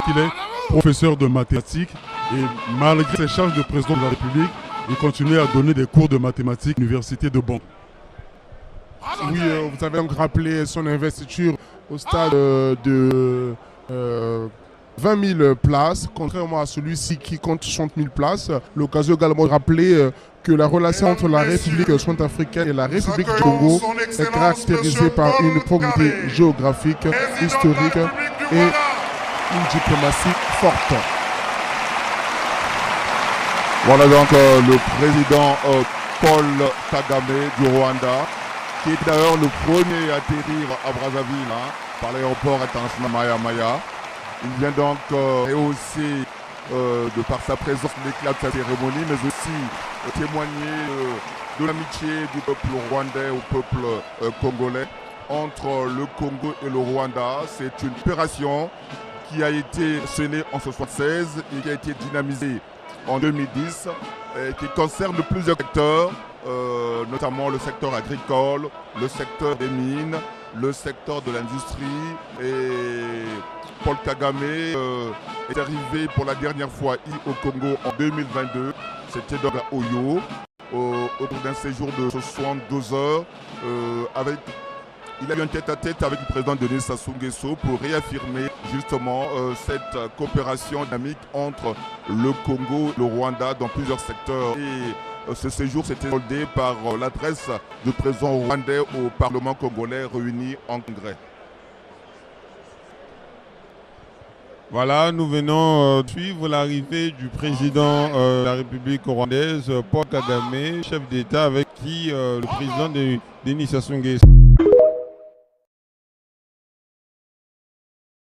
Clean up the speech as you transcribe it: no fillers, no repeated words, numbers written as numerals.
qu'il est professeur de mathématiques et malgré ses charges de président de la République, il continue à donner des cours de mathématiques à l'université de Bonn. Oui, vous avez donc rappelé son investiture au stade de 20 000 places, contrairement à celui-ci qui compte 60 000 places. L'occasion également de rappeler que la relation entre la République centrafricaine et la République du Congo est caractérisée par une proximité géographique, historique et une diplomatie forte. Voilà donc le président Paul Kagame du Rwanda, qui est d'ailleurs le premier à atterrir à Brazzaville par l'aéroport international Maya Maya. Il vient donc rehausser de par sa présence l'éclat de sa cérémonie, mais aussi témoigner de l'amitié du peuple rwandais au peuple congolais. Entre le Congo et le Rwanda, c'est une opération qui a été scellée en 1976 et qui a été dynamisée en 2010 et qui concerne plusieurs secteurs, notamment le secteur agricole, le secteur des mines, le secteur de l'industrie. Et Paul Kagame est arrivé pour la dernière fois au Congo en 2022. C'était donc à Oyo, au cours d'un séjour de 72 heures. Il a eu un tête-à-tête avec le président Denis Sassou Nguesso pour réaffirmer justement cette coopération dynamique entre le Congo et le Rwanda dans plusieurs secteurs. Et ce séjour s'était soldé par l'adresse du président rwandais au Parlement congolais réuni en congrès. Voilà, nous venons de suivre l'arrivée du président de la République rwandaise, Paul Kagame, chef d'État avec qui le président Denis Sassou Nguesso